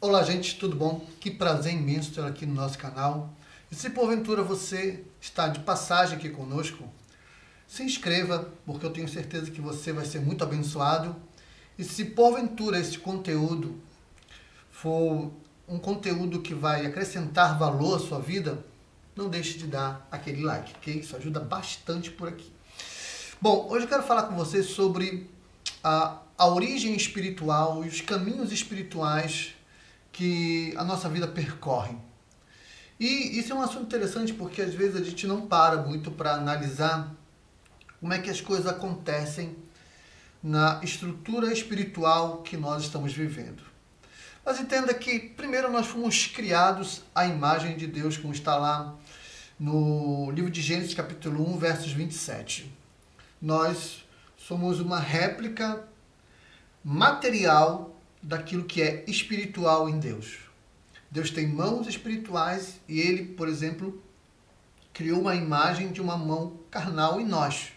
Olá, gente, tudo bom? Que prazer imenso ter aqui no nosso canal. E se porventura você está de passagem aqui conosco, se inscreva, porque eu tenho certeza que você vai ser muito abençoado. E se porventura esse conteúdo for um conteúdo que vai acrescentar valor à sua vida, não deixe de dar aquele like, ok? Isso ajuda bastante por aqui. Bom, hoje eu quero falar com você sobre a origem espiritual e os caminhos espirituais que a nossa vida percorre. E isso é um assunto interessante porque às vezes a gente não para muito para analisar como é que as coisas acontecem na estrutura espiritual que nós estamos vivendo. Mas entenda que, primeiro, nós fomos criados à imagem de Deus, como está lá no livro de Gênesis, capítulo 1, versos 27. Nós somos uma réplica material daquilo que é espiritual em Deus. Deus tem mãos espirituais e Ele, por exemplo, criou uma imagem de uma mão carnal em nós.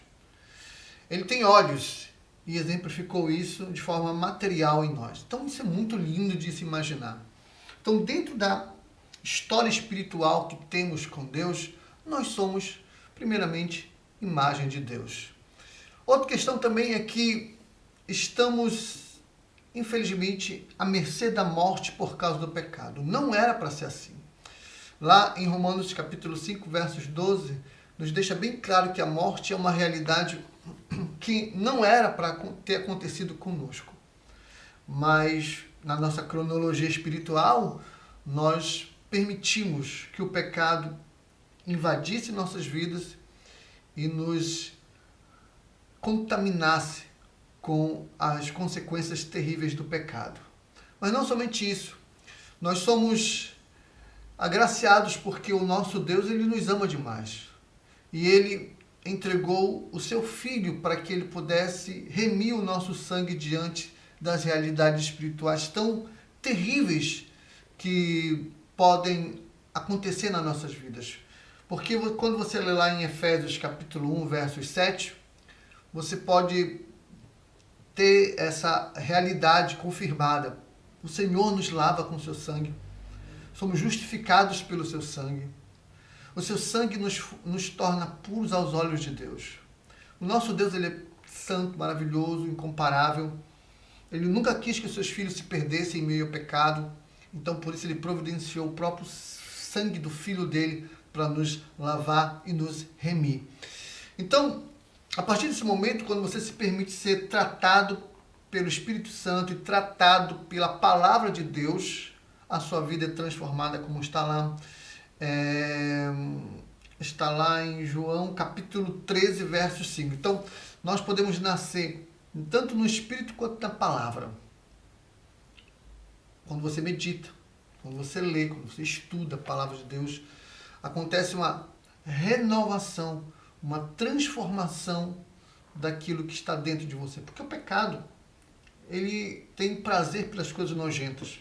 Ele tem olhos e exemplificou isso de forma material em nós. Então isso é muito lindo de se imaginar. Então, dentro da história espiritual que temos com Deus, nós somos, primeiramente, imagem de Deus. Outra questão também é que estamos, infelizmente, à mercê da morte por causa do pecado. Não era para ser assim. Lá em Romanos capítulo 5, versos 12, nos deixa bem claro que a morte é uma realidade que não era para ter acontecido conosco. Mas, na nossa cronologia espiritual, nós permitimos que o pecado invadisse nossas vidas e nos contaminasse com as consequências terríveis do pecado. Mas não somente isso. Nós somos agraciados porque o nosso Deus, ele nos ama demais. E ele entregou o seu Filho para que ele pudesse remir o nosso sangue diante das realidades espirituais tão terríveis que podem acontecer nas nossas vidas. Porque quando você lê lá em Efésios capítulo 1, versos 7, você pode ter essa realidade confirmada. O Senhor nos lava com o seu sangue. Somos justificados pelo seu sangue. O seu sangue nos torna puros aos olhos de Deus. O nosso Deus, ele é santo, maravilhoso, incomparável. Ele nunca quis que os seus filhos se perdessem em meio ao pecado. Então, por isso, ele providenciou o próprio sangue do Filho dele para nos lavar e nos remir. Então, a partir desse momento, quando você se permite ser tratado pelo Espírito Santo e tratado pela palavra de Deus, a sua vida é transformada, como está lá em João capítulo 13, verso 5. Então, nós podemos nascer tanto no Espírito quanto na palavra. Quando você medita, quando você lê, quando você estuda a palavra de Deus, acontece uma renovação, uma transformação daquilo que está dentro de você. Porque o pecado, ele tem prazer pelas coisas nojentas.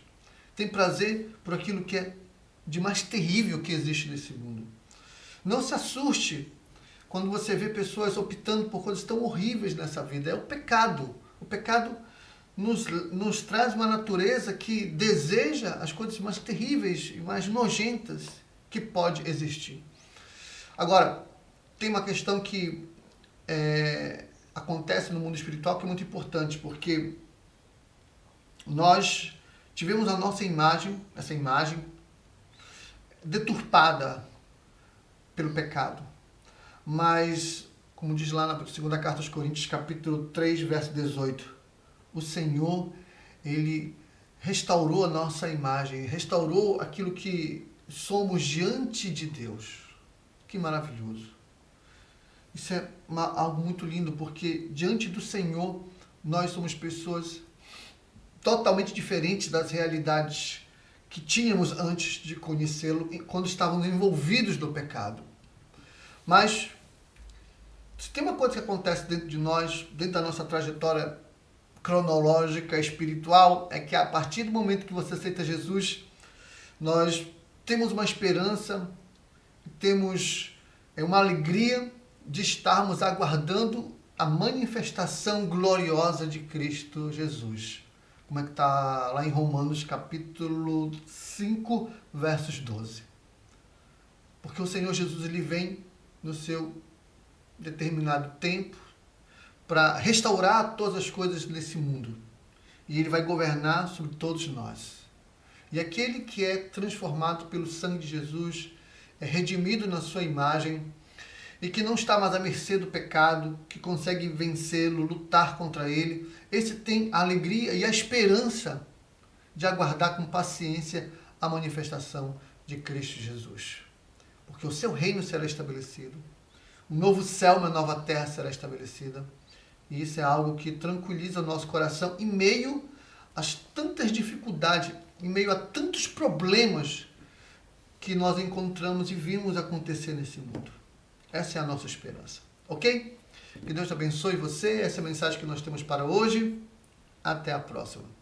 Tem prazer por aquilo que é de mais terrível que existe nesse mundo. Não se assuste quando você vê pessoas optando por coisas tão horríveis nessa vida. É o pecado. O pecado nos traz uma natureza que deseja as coisas mais terríveis e mais nojentas que pode existir. Agora, tem uma questão que acontece no mundo espiritual que é muito importante, porque nós tivemos a nossa imagem, essa imagem, deturpada pelo pecado. Mas, como diz lá na segunda carta aos Coríntios, capítulo 3, verso 18, o Senhor, ele restaurou a nossa imagem, restaurou aquilo que somos diante de Deus. Que maravilhoso. Isso é algo muito lindo, porque diante do Senhor, nós somos pessoas totalmente diferentes das realidades que tínhamos antes de conhecê-lo, quando estávamos envolvidos no pecado. Mas, se tem uma coisa que acontece dentro de nós, dentro da nossa trajetória cronológica, espiritual, é que a partir do momento que você aceita Jesus, nós temos uma esperança, temos uma alegria de estarmos aguardando a manifestação gloriosa de Cristo Jesus. como é que está lá em Romanos capítulo 5, versos 12. Porque o Senhor Jesus ele vem no seu determinado tempo para restaurar todas as coisas desse mundo. E ele vai governar sobre todos nós. E aquele que é transformado pelo sangue de Jesus, é redimido na sua imagem e que não está mais à mercê do pecado, que consegue vencê-lo, lutar contra ele, esse tem a alegria e a esperança de aguardar com paciência a manifestação de Cristo Jesus. Porque o seu reino será estabelecido, um novo céu, uma nova terra será estabelecida. E isso é algo que tranquiliza o nosso coração em meio às tantas dificuldades, em meio a tantos problemas que nós encontramos e vimos acontecer nesse mundo. Essa é a nossa esperança, ok? Que Deus abençoe você, essa é a mensagem que nós temos para hoje. Até a próxima.